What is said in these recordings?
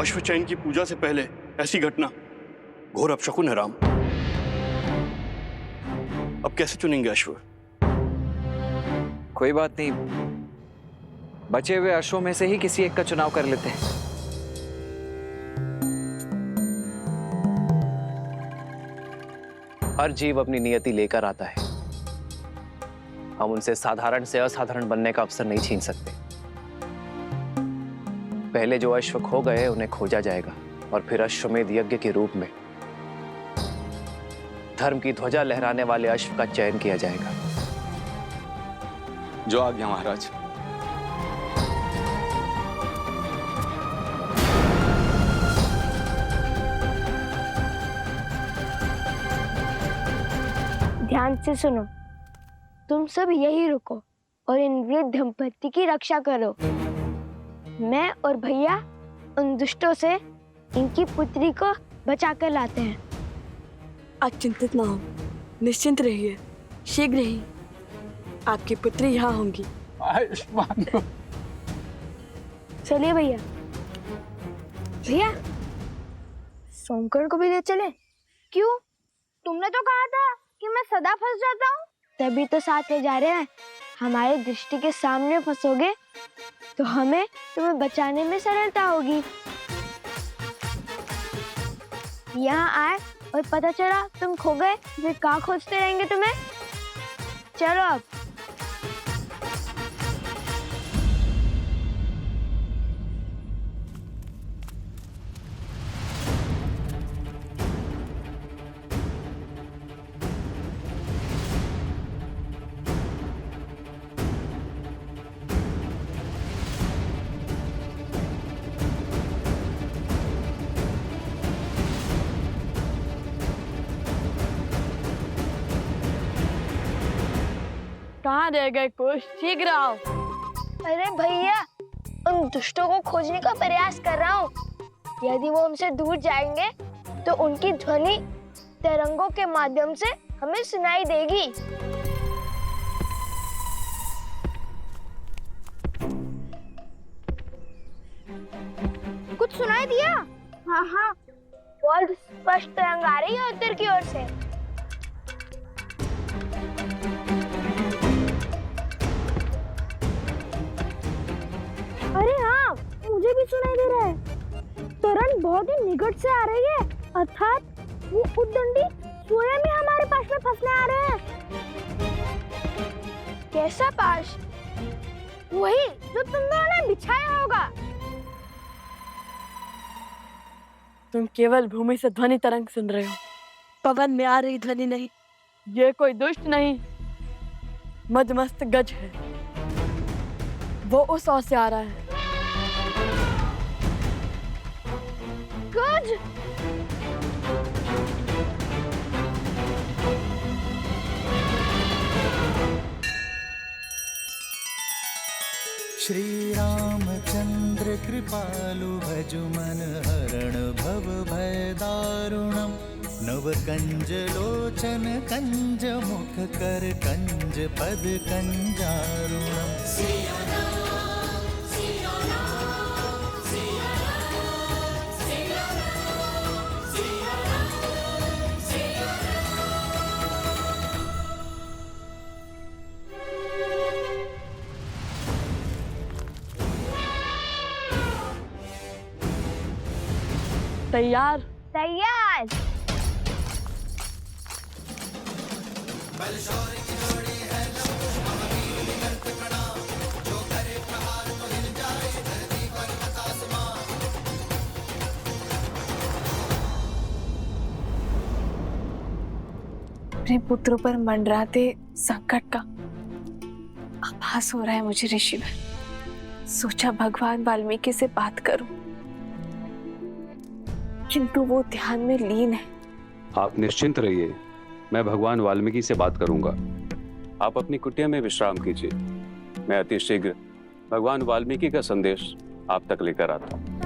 अश्वचैन की पूजा से पहले ऐसी घटना घोर अपशकुन है राम। अब कैसे चुनेंगे अश्व? कोई बात नहीं, बचे हुए अश्वों में से ही किसी एक का चुनाव कर लेते हैं। हर जीव अपनी नियति लेकर आता है। हम उनसे साधारण से असाधारण बनने का अवसर नहीं छीन सकते। पहले जो अश्व खो गए उन्हें खोजा जाएगा और फिर अश्वमेध यज्ञ के रूप में धर्म की ध्वजा लहराने वाले अश्व का चयन किया जाएगा। जो आज्ञा महाराज। ध्यान से सुनो, तुम सब यही रुको और इन वृद्ध दंपति की रक्षा करो। मैं और भैया उन दुष्टों से इनकी पुत्री को बचा कर लाते हैं। आप चिंतित ना हो, निश्चिंत रहिए, शीघ्र ही आपकी पुत्री यहाँ होंगी। आयुष्मान। चलिए भैया। भैया सोमकर को भी ले चले। क्यों? तुमने तो कहा था कि मैं सदा फंस जाता हूँ। तभी तो साथ ले जा रहे हैं। हमारी दृष्टि के सामने फंसोगे तो हमें तुम्हें बचाने में सरलता होगी। यहाँ आए और पता चला तुम खो गए, फिर कहाँ खोजते रहेंगे तुम्हें? चलो अब। कहाँ रह गए कुछ? शीघ्र आओ। अरे भैया, उन दुष्टों को खोजने का प्रयास कर रहा हूँ। यदि वो हमसे दूर जाएंगे तो उनकी ध्वनि तरंगों के माध्यम से हमें सुनाई देगी। कुछ सुनाई दिया? हाँ हाँ, बहुत स्पष्ट तरंग आ रही है उत्तर की ओर से। अरे हाँ, मुझे भी सुनाई दे रहा है। तरंग बहुत ही निकट से आ रही है, अर्थात वो उद्दंडी स्वयं ही हमारे पास में फंसने आ रहे हैं। कैसा पाश? वही जो तुम दोनों ने बिछाया होगा। तुम केवल भूमि से ध्वनि तरंग सुन रहे हो, पवन में आ रही ध्वनि नहीं। ये कोई दुष्ट नहीं, मदमस्त गज है। वो उस ओर से आ रहा है। गज? श्री रामचंद्र कृपालु भजु मन हरण भव भय दारुणम। नव कंज लोचन कंज मुख कर कंज पद कंजारुणम। तैयार? तैयार। अपने पुत्रों पर मंडराते संकट का आभास हो रहा है मुझे ऋषिवर। सोचा भगवान वाल्मीकि से बात करूं, किंतु वो ध्यान में लीन है। आप निश्चिंत रहिए, मैं भगवान वाल्मीकि से बात करूंगा। आप अपनी कुटिया में विश्राम कीजिए। मैं अति शीघ्र भगवान वाल्मीकि का संदेश आप तक लेकर आता हूँ।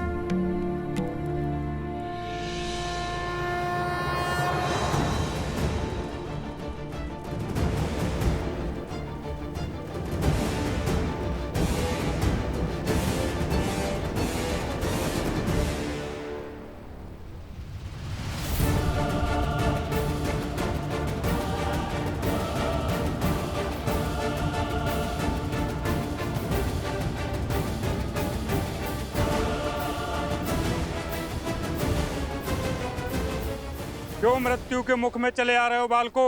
क्यों मृत्यु के मुख में चले आ रहे हो बालको?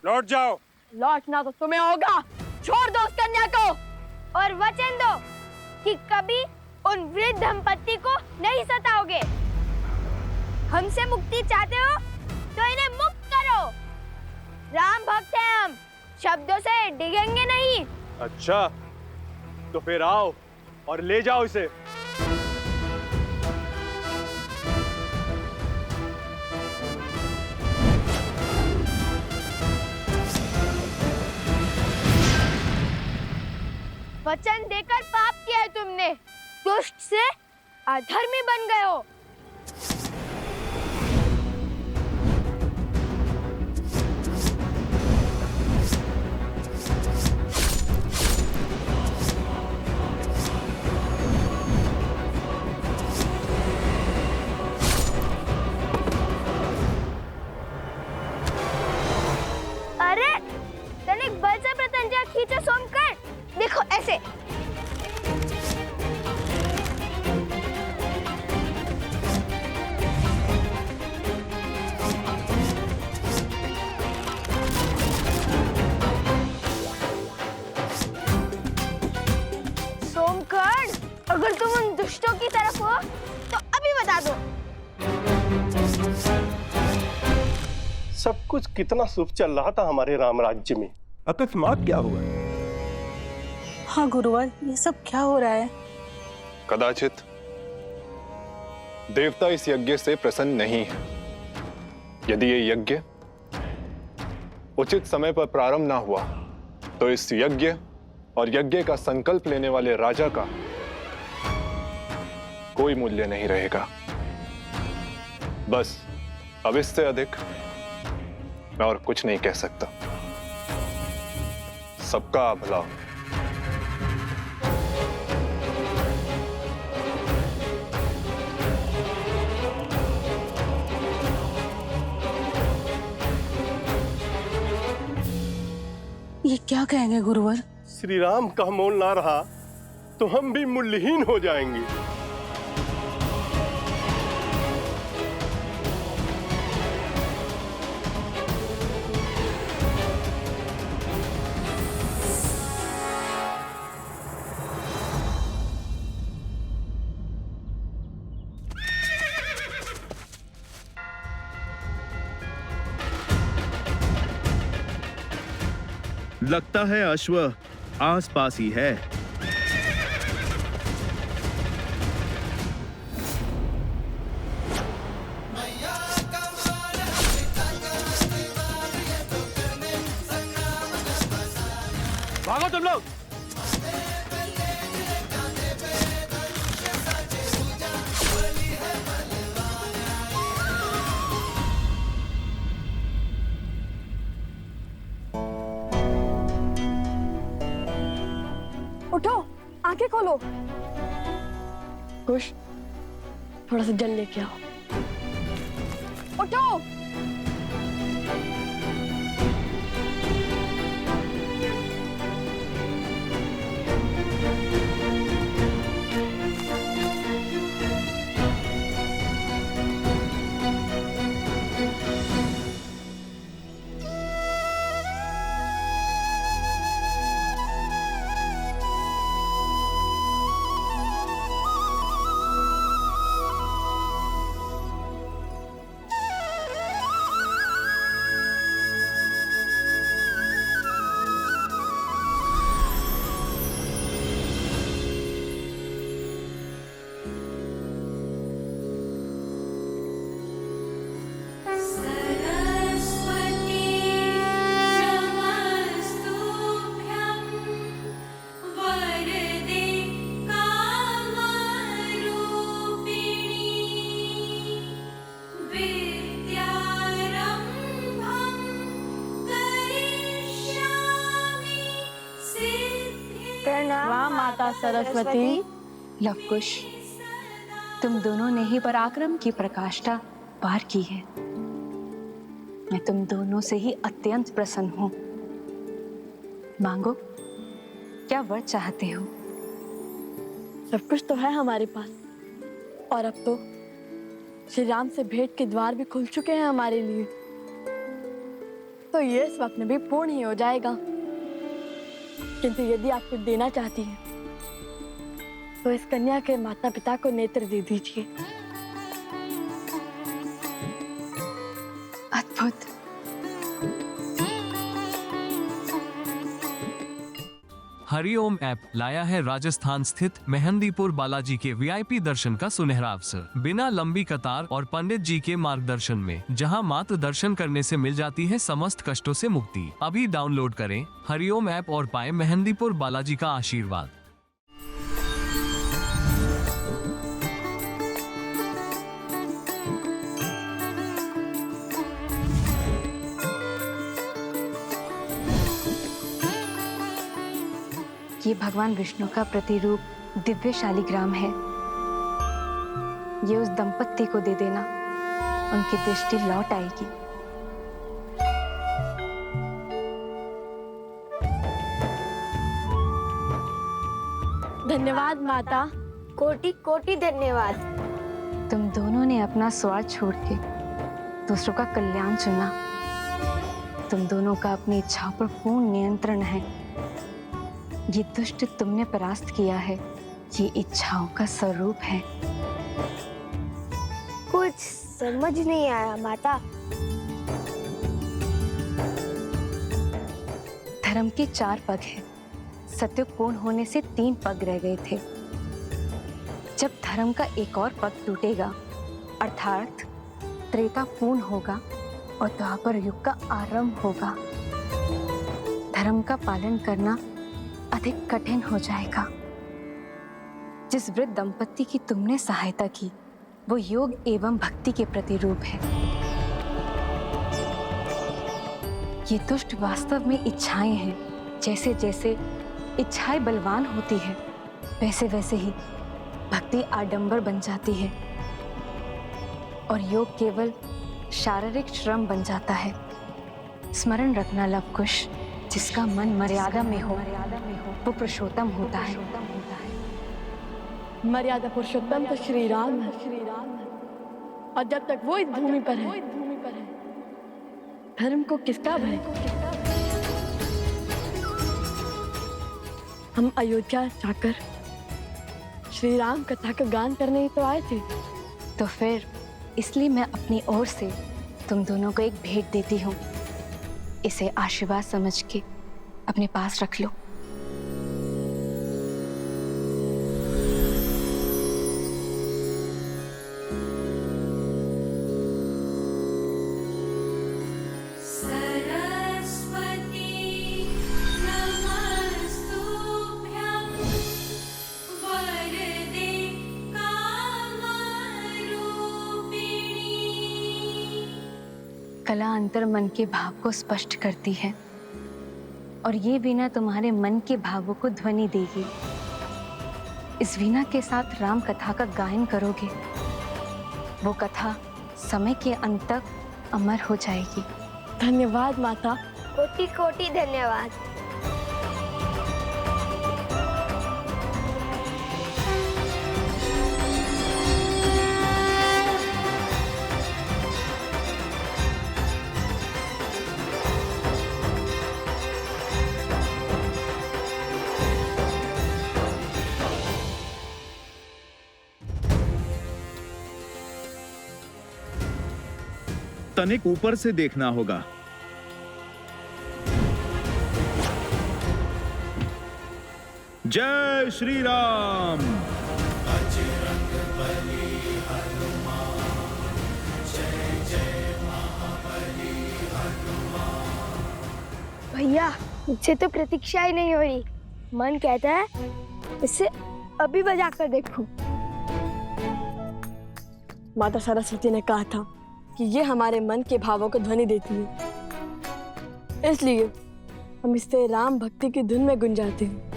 लौट जाओ। लौटना तो तुम्हें होगा। छोड़ दो उस कन्या को और वचन दो कि कभी उन वृद्ध दंपत्ति को नहीं सताओगे। हमसे मुक्ति चाहते हो तो इन्हें मुक्त करो। राम भक्त हैं हम, शब्दों से डिगेंगे नहीं। अच्छा, तो फिर आओ और ले जाओ इसे। वचन देकर पाप किया है तुमने, दुष्ट से अधर्मी बन गए हो। अरे तनिक बल से प्रत्यंचा खींचो सोमकर, देखो ऐसे। सोमकर, अगर तुम उन दुष्टों की तरफ हो तो अभी बता दो। सब कुछ कितना शुभ चल रहा था हमारे राम राज्य में, अकस्मात क्या हुआ? हाँ गुरुवर, ये सब क्या हो रहा है? कदाचित देवता इस यज्ञ से प्रसन्न नहीं है। यदि ये यज्ञ उचित समय पर प्रारंभ ना हुआ तो इस यज्ञ और यज्ञ का संकल्प लेने वाले राजा का कोई मूल्य नहीं रहेगा। बस अब इससे अधिक मैं और कुछ नहीं कह सकता। सबका भला। ये क्या कहेंगे गुरुवर? श्री राम का मोल ना रहा तो हम भी मूल्यहीन हो जाएंगे। लगता है अश्व आसपास ही है। भागो तुम लोग। उठो, आंखें खोलो। कुश, थोड़ा सा जल लेके आओ। उठो। प्रणाम माता सरस्वती। लवकुश, तुम दोनों ने ही पराक्रम की प्रकाष्ठा पार की है। मैं तुम दोनों से ही अत्यंत प्रसन्न हूँ। मांगो, क्या वर चाहते हो? सब कुछ तो है हमारे पास, और अब तो श्री राम से भेंट के द्वार भी खुल चुके हैं हमारे लिए, तो ये स्वप्न भी पूर्ण ही हो जाएगा। किंतु यदि आप कुछ देना चाहती हैं तो इस कन्या के माता पिता को नेत्र दे दीजिए। अद्भुत। हरिओम ऐप लाया है राजस्थान स्थित मेहंदीपुर बालाजी के वीआईपी दर्शन का सुनहरा अवसर, बिना लंबी कतार और पंडित जी के मार्गदर्शन में, जहां मात्र दर्शन करने से मिल जाती है समस्त कष्टों से मुक्ति। अभी डाउनलोड करें हरिओम ऐप और पाएं मेहंदीपुर बालाजी का आशीर्वाद। ये भगवान विष्णु का प्रतिरूप दिव्य शालिग्राम है। ये उस दंपत्ति को दे देना, उनकी दृष्टि लौट आएगी। धन्यवाद माता, कोटि कोटि धन्यवाद। तुम दोनों ने अपना स्वार्थ छोड़ के दूसरों का कल्याण चुना। तुम दोनों का अपनी इच्छाओं पर पूर्ण नियंत्रण है। ये दुष्ट तुमने परास्त किया है, ये इच्छाओं का स्वरूप है। कुछ समझ नहीं आया माता। धर्म के 4 पग हैं। सत्य पूर्ण होने से 3 पग रह गए थे। जब धर्म का एक और पग टूटेगा, अर्थात त्रेता पूर्ण होगा और द्वापर युग का आरंभ होगा, धर्म का पालन करना अधिक कठिन हो जाएगा। जिस वृद्ध दंपत्ति की तुमने सहायता की, वो योग एवं भक्ति के प्रतिरूप है। ये दुष्ट वास्तव में इच्छाएं हैं। जैसे जैसे इच्छाएं बलवान होती है, वैसे वैसे ही भक्ति आडंबर बन जाती है और योग केवल शारीरिक श्रम बन जाता है। स्मरण रखना लवकुश, जिसका मन मर्यादा में हो वो पुरुषोत्तम होता है। मर्यादा पुरुषोत्तम तो श्री राम है, और जब तक वो इस भूमि पर है, धर्म को किसका भय? हम अयोध्या जाकर श्री राम कथा का गान करने ही तो आए थे। तो फिर इसलिए मैं अपनी ओर से तुम दोनों को एक भेंट देती हूँ। इसे आशीर्वाद समझ के अपने पास रख लो। कला अंतर मन के भाव को स्पष्ट करती है और ये वीणा तुम्हारे मन के भावों को ध्वनि देगी। इस वीणा के साथ राम कथा का गायन करोगे, वो कथा समय के अंत तक अमर हो जाएगी। धन्यवाद माता। कोटि कोटि धन्यवाद। तनिक ऊपर से देखना होगा। जय श्री राम। भैया, मुझसे तो प्रतीक्षा ही नहीं हो रही। मन कहता है इसे अभी बजा कर देखूं। माता सरस्वती ने कहा था कि ये हमारे मन के भावों को ध्वनि देती है, इसलिए हम इससे राम भक्ति की धुन में गुंजाते हैं।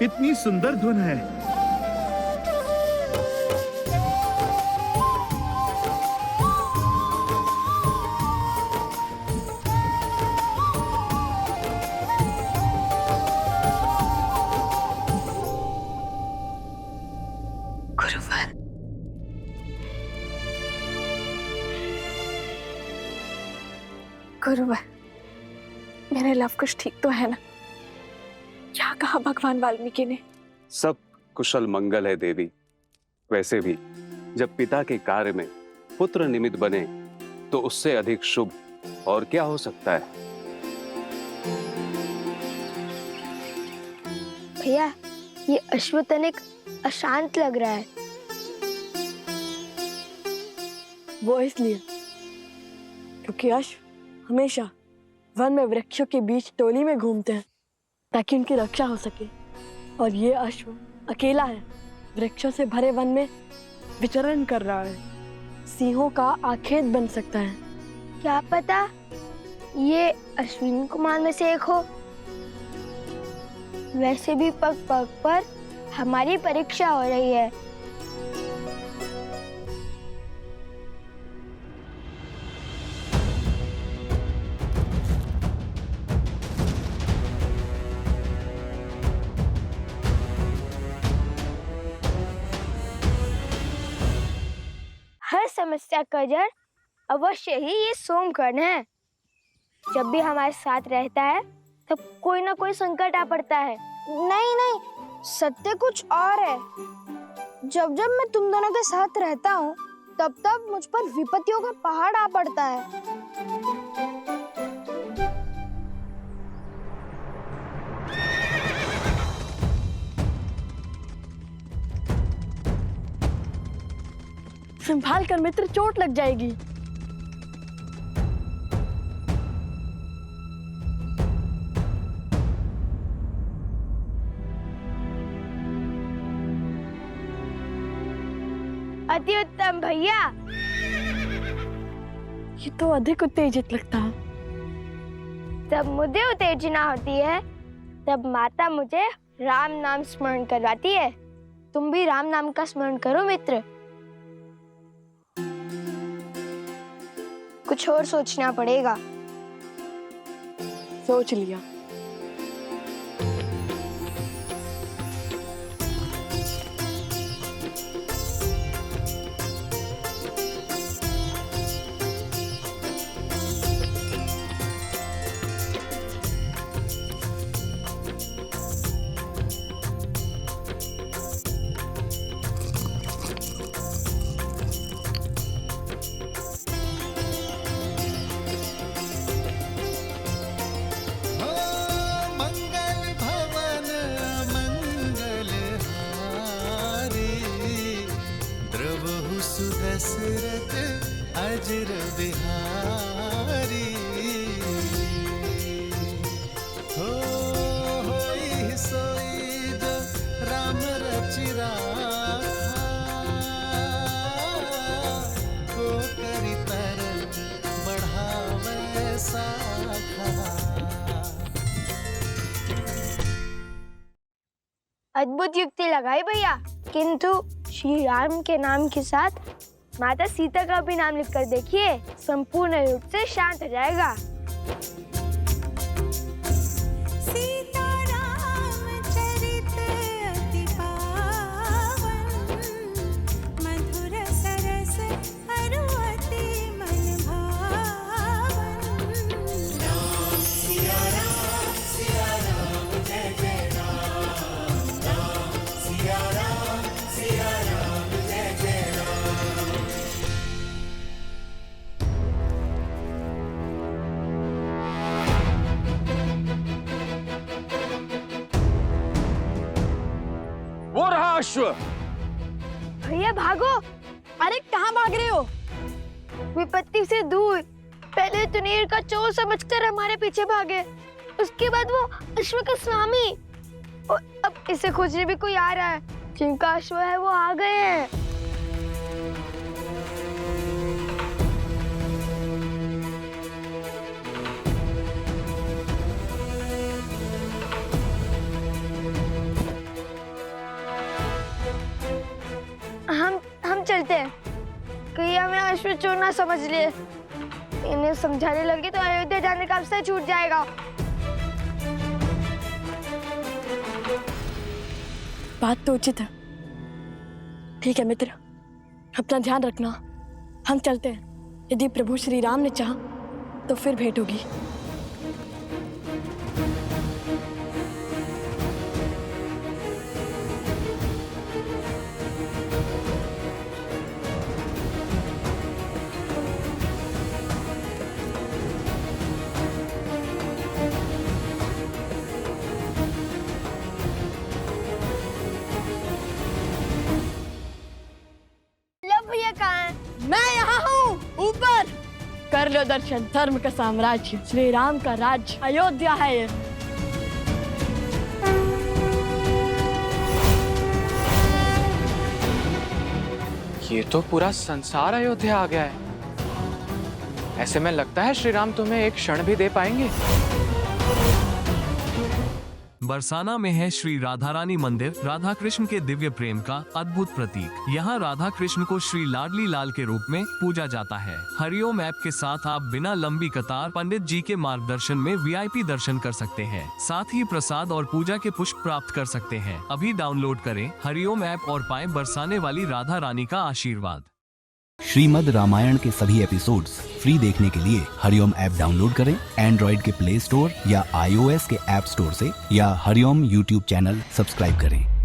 इतनी सुंदर धुन है। गुरुवर, गुरुवर, मेरे लव कुश ठीक तो है ना? क्या कहा भगवान वाल्मीकि ने? सब कुशल मंगल है देवी। वैसे भी जब पिता के कार्य में पुत्र निमित्त बने तो उससे अधिक शुभ और क्या हो सकता है। भैया, ये अश्व तनिक अशांत लग रहा है। वो इसलिए क्योंकि अश्व हमेशा वन में वृक्षों के बीच टोली में घूमते हैं ताकि उनकी रक्षा हो सके, और ये अश्व अकेला है, वृक्षों से भरे वन में विचरण कर रहा है। सिंहों का आखेट बन सकता है। क्या पता ये अश्विन कुमार में से एक हो। वैसे भी पग पग पर हमारी परीक्षा हो रही है। हर समस्या का जड़ अवश्य ही ये सोमकर्ण है। जब भी हमारे साथ रहता है तब कोई ना कोई संकट आ पड़ता है। नहीं नहीं, सत्य कुछ और है। जब जब मैं तुम दोनों के साथ रहता हूँ तब तब मुझ पर विपत्तियों का पहाड़ आ पड़ता है। संभाल कर मित्र, चोट लग जाएगी। अति उत्तम भैया। ये तो अधिक उत्तेजित लगता है। जब मुझे उत्तेजना होती है तब माता मुझे राम नाम स्मरण करवाती है। तुम भी राम नाम का स्मरण करो मित्र। कुछ और सोचना पड़ेगा। सोच लिया। दशरथ अजर बिहारी होई सोई जो राम रचिरा को करी तरत बढ़ावे साखा। अद्भुत युक्ति लगाई भैया, किंतु श्री राम के नाम के साथ माता सीता का भी नाम लिखकर देखिए, संपूर्ण रूप से शांत हो जाएगा। अश्व। भैया भागो। अरे कहाँ भाग रहे हो? विपत्ति से दूर। पहले तुनीर का चोर समझकर हमारे पीछे भागे, उसके बाद वो अश्व का स्वामी, और अब इसे खोजने भी कोई आ रहा है। जिनका अश्व है वो आ गए हैं। हम चलते हैं। कहीं हमें अश्व चोर ना समझ लिए। इन्हें समझाने लगी तो अयोध्या जाने का अवसर छूट जाएगा। बात तो उचित है। ठीक है मित्र, अपना ध्यान रखना। हम चलते हैं। यदि प्रभु श्री राम ने चाहा तो फिर भेंट होगी। भैया कहाँ है? मैं यहाँ हूँ, ऊपर। कर लो दर्शन। धर्म का साम्राज्य, श्री राम का राज्य, अयोध्या है ये। ये तो पूरा संसार अयोध्या आ गया है। ऐसे में लगता है श्री राम तुम्हें एक क्षण भी दे पाएंगे। बरसाना में है श्री राधा रानी मंदिर, राधा कृष्ण के दिव्य प्रेम का अद्भुत प्रतीक। यहाँ राधा कृष्ण को श्री लाडली लाल के रूप में पूजा जाता है। हरिओम ऐप के साथ आप बिना लंबी कतार पंडित जी के मार्गदर्शन में VIP दर्शन कर सकते हैं। साथ ही प्रसाद और पूजा के पुष्प प्राप्त कर सकते हैं। अभी डाउनलोड करें हरिओम ऐप और पाएं बरसाने वाली राधा रानी का आशीर्वाद। श्रीमद् रामायण के सभी एपिसोड्स फ्री देखने के लिए हरिओम ऐप डाउनलोड करें एंड्रॉइड के प्ले स्टोर या iOS के ऐप स्टोर से, या हरिओम YouTube चैनल सब्सक्राइब करें।